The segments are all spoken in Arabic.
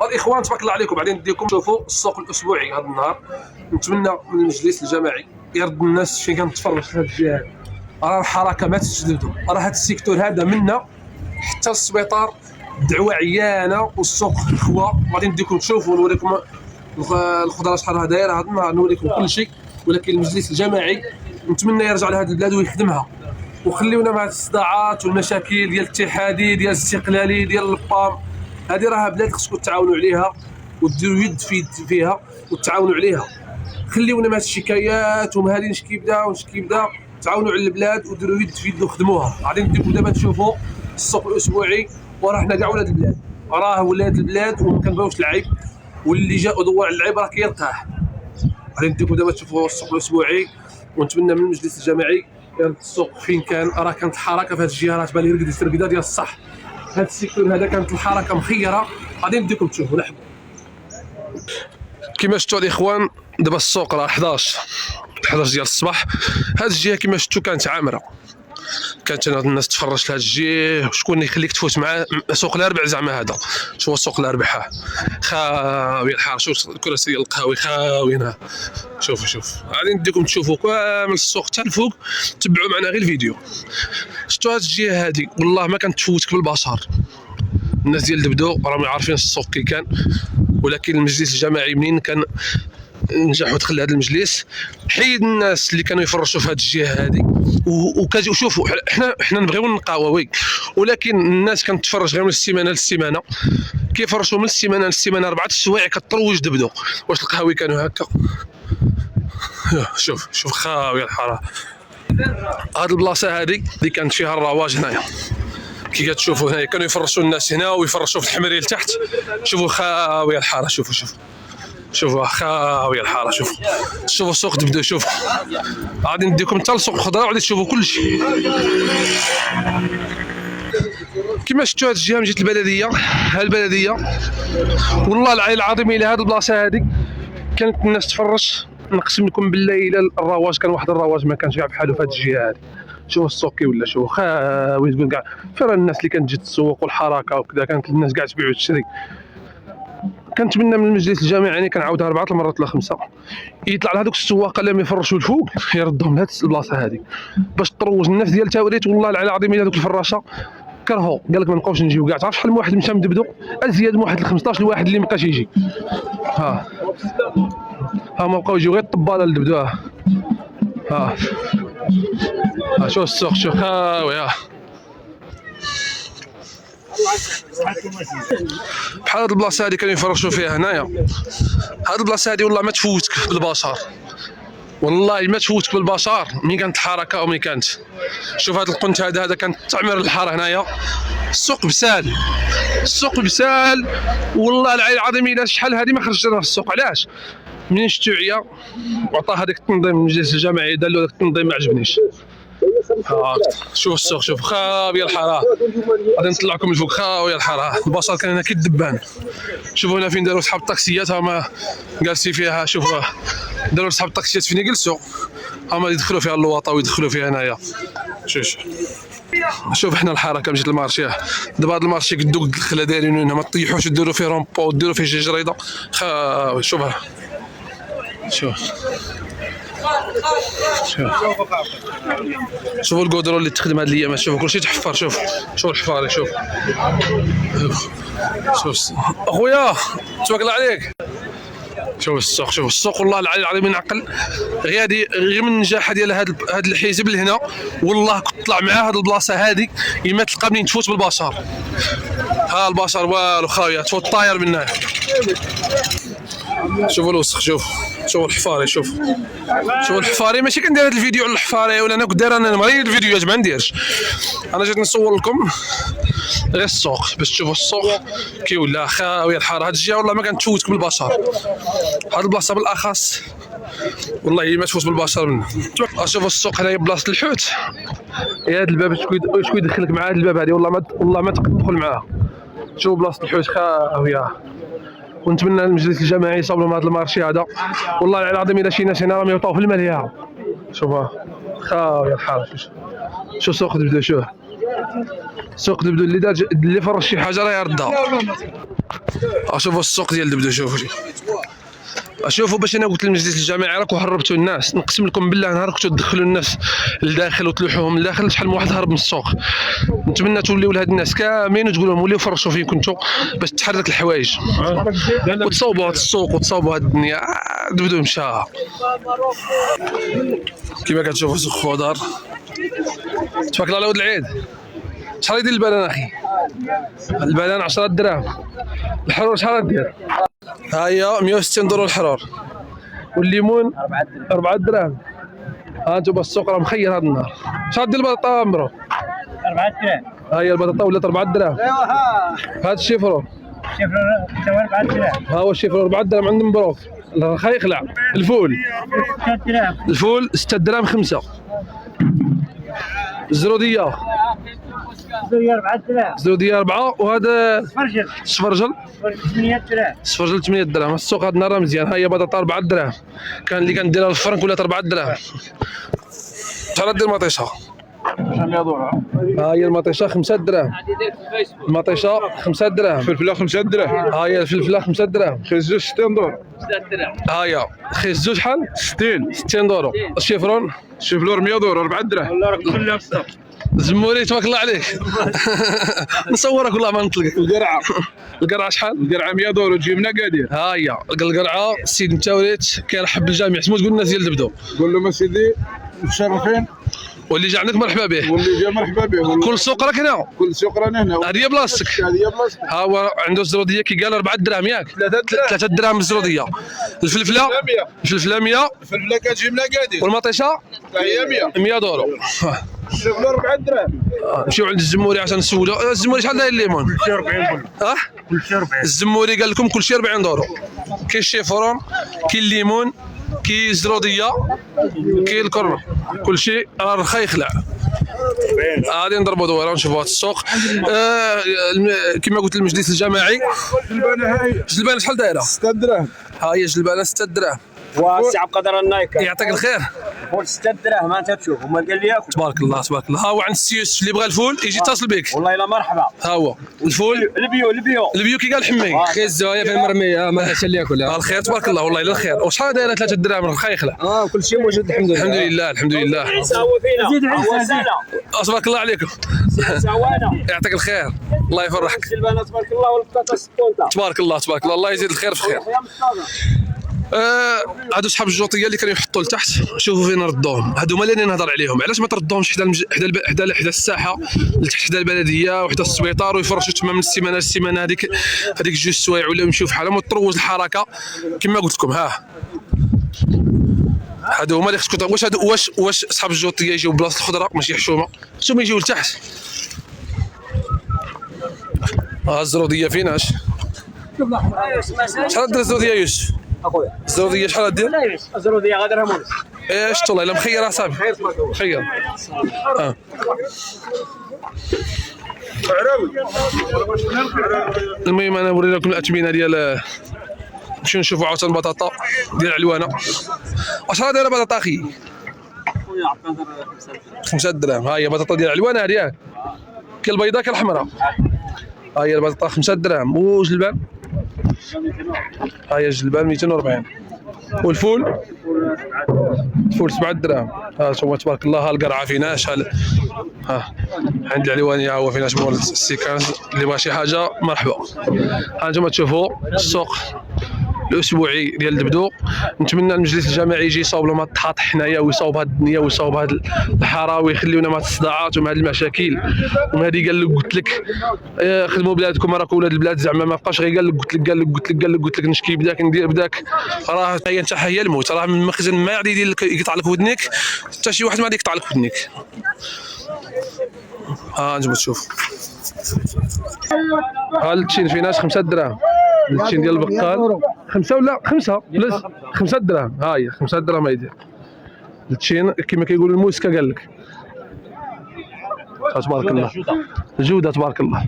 الاخوان تبارك الله عليكم، بعدين نديكم تشوفوا السوق الاسبوعي هذا النهار. نتمنى من المجلس الجماعي يرد الناس فين كنتفرج في هذه الجهه. راه الحركه ما تسددوا، راه هذا السيكتور هذا منا حتى السبيطار الدعوه عيانه والسوق خوا. غادي نديكم تشوفوا نوريكم الخضره شحال راه دايره هذا النهار، نوريكم كل شيء. ولكن المجلس الجماعي نتمنى يرجع لهذه البلاد ويخدمها، وخليونا مع الصداعات والمشاكل ديال الاتحادي ديال الاستقلالي ديال البام. هذه راها بلاد خصكم تعاونوا عليها وديروا يد في يد فيها وتعاونوا عليها. خليونا مع الشكايات وما هذه واش كيبدا. تعاونوا على البلاد وديروا يد في يد وخدموها. غادي نديكم دابا تشوفوا السوق الاسبوعي، وراه حنا كاع ولاد البلاد، راه ولاد البلاد وما كنبغيوش العيب، واللي جا ودور على العيب راه كيرتاح. غادي نديكم دابا تشوفوا السوق الاسبوعي، ونتمنى من المجلس الجماعي يرد السوق فين كان. راه كانت الحركه في هذه الجهه، راه تبان لي رقد السرقده ديال الصح. هذا السيكتور هذا كانت الحركه مخيره. غادي نديكم تشوفوا لحظه. كما شفتوا الاخوان دابا السوق راه 11 ديال الصباح. هذه الجهه كما شفتوا كانت عامره، كانت الناس تفرج في هذه الجهه. شكون يخليك تفوت مع سوق الاربع؟ زعما هذا شو سوق الاربع خاوي الحار. شوف الكراسي ديال القهاوي خاوينها. شوف غادي نديكم تشوفوا كامل السوق حتى الفوق. تبعوا معنا غير الفيديو. شفتوا هذه الجهه هذه والله ما كانت تفوتك بالبشر. الناس ديال دبدو راهم عارفين السوق كي كان، ولكن المجلس الجماعي منين كان نجح ودخل هذا المجلس حيد الناس اللي كانوا يفرشوا في هذه الجهه هذه. وشوفوا حنا نبغيو نقاوي، ولكن الناس كانت تفرج غير من السيمانه للسيمانه. كيفرشوا من السيمانه للسيمانه 4 السوايع كتروج دبدو. واش القهاوي كانوا هكا؟ شوف خاويه الحاره. هذه البلاصه هذه اللي كانت فيها الرواج هنايا كي كتشوفوا هنايا، كانوا يفرشوا الناس هنا ويفرشوا في الحمريه لتحت. شوفوا خاويه الحاره. شوفوا خاويه الحاره. شوفوا السوق تبداو. شوفوا غادي نديكم حتى لسوق الخضره وغادي تشوفوا كل شيء. كما شفتوا هذه الجهه من جهه البلديه، ها البلديه والله العلي العظيم الى هذه البلاصه هذه كانت الناس تفرج. نقسم لكم بالله الى الرواج كان واحد الرواج ما كانش كاع بحالو في هذه الجهه هذه. شوفوا السوق كي ولا، شوفوا خاوي تقول كاع فين الناس اللي كانت تجي تسوق والحركه وكذا. كانت الناس كاع تبيع وتشري. كنتمنى من المجلس الجماعي يعني كنعاودها 4 المرات ولا 5 يطلع لهذوك السواق اللي يفرشوا الفوق يردهم لهاد البلاصه هذه باش تروج الناس ديال تاوريت. والله العلي العظيم الا هذوك الفراشه كرهوا، قال لك ما نبقاوش نجيو كاع. تعرف شحال من واحد مشى مدبدو؟ ازيد من واحد ل 15 الواحد اللي مابقاش يجي. ها ما بقاو يجيو غير الطباله اللي دبدوها. ها شوف السوق، شوف خاوي. بحال هاد البلاصه هادي كانوا يفرشوا فيها هنايا. هاد البلاصه هادي والله ما تفوتك بالبشر، والله ما تفوتك بالبشر. ملي كانت الحركه وملي كانت. شوف هاد القنت هذا كانت تعمر الحاره هنايا. السوق بسال والله العلي العظيم الا شحال هادي ما خرجت انا في السوق. علاش؟ منين شفتو عيا وعطاه هذاك التنظيم المجلس الجماعي دار له هذاك التنظيم ما عجبنيش. شوف السوق، شوف خاويه الحاره. غادي نطلعكم الفوق خاويه الحاره. البصل كان هنا كي الدبان. شوفوا هنا فين داروا صحاب الطاكسيات، هما جالسين فيها. شوفوا داروا صحاب الطاكسيات فين يجلسوا، هما يدخلوا فيها اللواطه ويدخلوا فيها هنايا. شوف حنا الحركه مشيت المارشيه. دابا هذا المارشي قدو قد الخلا دايرين هنا، ما تطيحوش ديروا فيه رومبو وديروا فيه شي جريده خاوي. شوفوا القدرو اللي تخدم هاد الايامات. شوفوا كلشي تحفر. شوف الحفاري. شوف اخويا تبارك الله عليك. شوف السوق والله العلي العظيم نعقل غير من النجاح ديال هاد الحزب لهنا. والله كنت طلع معاه هاد البلاصه هادي ما تلقى منين تفوت بالبشر. ها البشر والو خاويه تفوت طاير منها. شوفوا الوسخ. شوفوا الحفاري. شوف الحفاري. ماشي كندير هذا الفيديو على الحفاري ولا انا كنت داير انا مريض الفيديوهات ما نديرش. انا جيت نصور لكم غير السوق باش تشوفوا السوق كي ولا خاويه الحاره. هاد الجهه والله ما كانت تفوتك بالبشر. هاد البلاصه بالاخص والله ما تفوت بالبشر منها. شوفوا السوق هنايا بلاصه الحوت. يا هاد الباب شكون يدخلك مع هاد الباب هادي؟ والله ما تدخل معاه. شوف بلاصه الحوت خاويه. ونتمنى المجلس الجماعي يصاوبوا هذا المارشي هذا. والله العظيم الا شي ناس هنا راهم يوطاو في المليا. شوفها خاويه الحاره. شوف سوق دبدو. شوف سوق دبدو اللي فرش شي حاجه راه يردها. شوفوا السوق ديال دبدو. شوفوا باش انا قلت للمجلس الجماعي راكم هربتوا الناس، نقسم لكم بالله نهار كنتوا تدخلوا الناس لداخل وتلوحوهم لداخل شحال من واحد هرب من السوق. نتمنى توليو لهاد الناس كاملين وتقولوا لهم وليو فرشوا فين كنتوا باش تحرك الحوايج وتصاوبوا هاد السوق وتصاوبوا هاد الدنيا. دبدو مشى كيما كتشوفوا سوق خضار. تبارك الله على ولد العيد. شحال يدير البنان اخي؟ البنان 10 دراهم. الحرور شحال دير؟ ها هي 160 دولار الحرور. والليمون 4 دراهم. ها انتم السوق راه مخير هذا النهار. شحال دير البطاطا عمرو؟ 4 دراهم. ها هي البطاطا ولات 4 دراهم. ايوا ها هذا الشيفرو حتى هو 4 دراهم. ها هو الشيفرو 4 دراهم عند مبروك. الرخا يخلع. الفول 6 دراهم. الفول 6 دراهم 5. الزروديه 4 دراهم. الزروديه 4. وهذا سفرجل السفرجل 8 دراهم. السفرجل 8 دراهم. السوق هذا النهار مزيان. ها هي بطاطا 4 دراهم. كان اللي كنديرها الفرنك ولات 4 دراهم. شحال دير المطيشه؟ 100 دولار. ها هي المطيشه 5 دراهم. المطيشه 5 دراهم. الفلفله 5 دراهم. ها هي الفلفله 5 دراهم. خرجوا 60 دولار. ها هي خيس زوج شحال؟ 60 دولار. الشيفرون الشيفلور 100 دولار 4 دراهم. والله راك كلها في السوق. الزموري تبارك الله عليك. نصورك والله ما نطلقك. القرعه القرعه شحال؟ القرعه 100 دولار تجي من اكادير. ها هي القرعه السيد متاوليت كيرحب بالجميع. سمو تقول الناس ديال دبدو قول لهم اسيدي متشرفين واللي جا عندك مرحبا به. واللي جا مرحبا به. كل سوق راك هنا. كل سوق رانا هنا. هذه هي بلاصتك. هذه هي بلاصتك. ها هو عنده الزروديه كي قال 4 دراهم ياك؟ 3 دراهم الزروديه. الفلفله 100. الفلفله 100. الفلفله كتجي من اكادير. والمطيشه هي 100. 100 دولار. الشيفلور 4 دراهم. نمشيو عند الزموري عشان نسولو. الزموري شحال داير الليمون؟ 40 دولار. كل شيء 40. الزموري قال لكم كل شيء 40 دولار. كاين الشيفرون كاين الليمون كاين الزروديه كاين الكرمه. كل شيء رخا يخلع. غادي نضربوا دويره ونشوفوا هذا السوق. كما قلت المجلس الجماعي جلبانه شحال دايره؟ 6 دراهم. ها هي جلبانه 6 دراهم. واسع بقدر النايك. يعطيك الخير. فول 6 دراهم انت تشوف هما قال لي ياكل. تبارك الله تبارك الله. ها هو عند السيوس اللي بغى الفول يجي يتصل بك. والله الا مرحبا. ها هو الفول البيو كي قال حمي. خير الزوايا في المرميه ما حاش اللي ياكل. الخير تبارك الله والله الا الخير. وشحال دايره 3 دراهم رخا يخلع؟ كل شيء موجود الحمد لله. الحمد لله الحمد لله. عيسى هو فينا. زيد عيسى. تبارك الله عليكم. سوانا. يعطيك الخير الله يفرحك. الجلبانه تبارك الله والبطاطا 60. تبارك الله تبارك الله. الله يزيد الخير في خير. هادو صحاب الجوطيه اللي كانوا يحطوا لتحت. شوفوا فين ردوهم. هادو هما اللي نهضر عليهم. علاش ما تردوهمش حدا الساحه لتحت حدا البلديه وحدا السبيطار ويفرشوا تما من السيمانه للسيمانه. هذيك 2 سوايع ولا يمشيو فحالهم وتروج الحركه كما قلت لكم. هادو هما اللي خصكم. واش صحاب الجوطيه يجيو بلاصه الخضره ماشي حشومه خصهم يجيو لتحت. الزروديه فيناش؟ شحال دير الزروديه يوسف؟ اخويا الزروديه شحال دير؟ الزروديه غادي مونس. شفت والله الا مخير اصاحبي. خير. المهم انا نوري لكم الاثمنه ديال. نمشيو نشوفوا عاوتاني البطاطا ديال علوانه. شحال دايره بطاطا اخي؟ 5 دراهم. ها هي بطاطا ديال علوانه هذه ياك؟ كاين البيضاء كاين الحمراء. ها هي البطاطا 5 دراهم. وجلبان ها هي الجلبان 240. والفول؟ الفول 7 دراهم. ها انتم تبارك الله. ها القرعه فيناش. ها عند العلوانيه هو فيناش مول السيكانس اللي بغى شي حاجه مرحبا. ها انتم تشوفوا السوق الاسبوعي ديال دبدو. نتمنى المجلس الجماعي يجي يصاوب لهم هاد التحاط حنايا ويصاوب هاد الدنيا ويصاوب هاد الحاره ويخليونا من هاد الصداعات ومن هاد المشاكل ومن هادي. قال لك قلت لك خدموا بلادكم راكم ولاد البلاد زعما ما بقاش غير قال لك قلت لك نشكي بداك ندير بداك. راه هي انت هي الموت. راه من المخزن ما غادي يدير لك يقطع لك ودنك حتى شي واحد ما غادي يقطع لك ودنك. انتم تشوف. التشين فيناش 5 دراهم. التشين ديال البقال 5 ولا 5 لا 5 دراهم. ها هي 5 دراهم يدير التشين كما كيقولوا الموسكا. قال لك تبارك الله الجوده تبارك الله.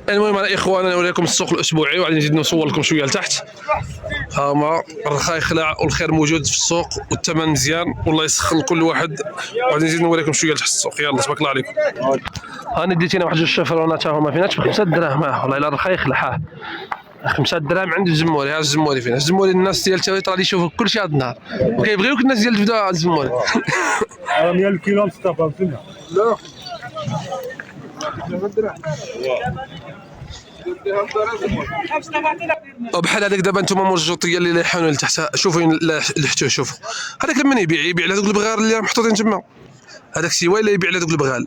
المهم على اخوانا نوريكم السوق الاسبوعي وغادي نزيد نصور لكم شويه لتحت. ها هما الرخا يخلع والخير موجود في السوق والثمن مزيان والله يسخن لكل واحد. وغادي نزيد نوريكم شويه لتحت السوق. يلا تبارك الله عليكم. هاني ديتينا واحد جوج شفرونات هما فينا ب 5 دراهم. والله الا رخيخ لحاه 5 دراهم عند الزموري. ها الزموري فين الزموري؟ الناس ديال التويط غادي يشوفوا كلشي هذا النهار وكيبغيوك الناس ديال الفدا الزموري. 100 الكيلو مصطفى فينا. لا وبحال هذاك دابا انتم مرجوطيه اللي لايحين لتحت. شوفوا لحتوه. شوفوا هذاك لما يبيع لهذوك البغال اللي محطوطين تما. هذاك سيوي اللي يبيع لهذوك البغال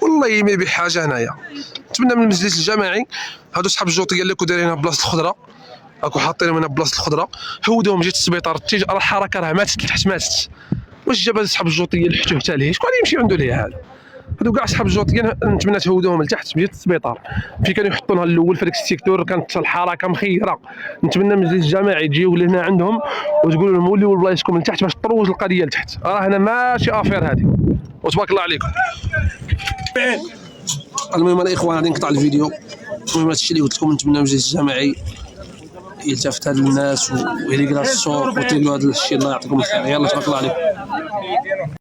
والله ما يبيع حاجه هنايا. نتمنى من المجلس الجماعي هادو صحاب الجوطيه اللي كانوا دايرينها بلاصه الخضره راكو حاطينهم هنا بلاصه الخضره هودوهم جيت السبيطار راه الحركه راه ماتت لتحت ماتت. واش جاب صحاب الجوطيه اللي حتوه حتى ليه؟ شكون اللي يمشي عنده ليه هذا؟ هادو كاع صحاب الجوطيه نتمنى تهودوهم لتحت جيت السبيطار في كانوا يحطونها الاول في هذاك السيكتور كانت الحركه مخيره. نتمنى المجلس الجماعي تجيو لهنا عندهم وتقولوا لهم وليو بلايصكم لتحت باش تروج القضيه لتحت. راه هنا ماشي افير هذه. وتبارك الله عليكم. المهم الاخوان غادي نقطع الفيديو. المهم هادشي اللي قلت لكم نتمنى المجلس الجماعي يلتفت هاد الناس ويلقى السوق وتيقولوا هذا الشيء. الله يعطيكم الخير. يلا تبارك الله عليكم.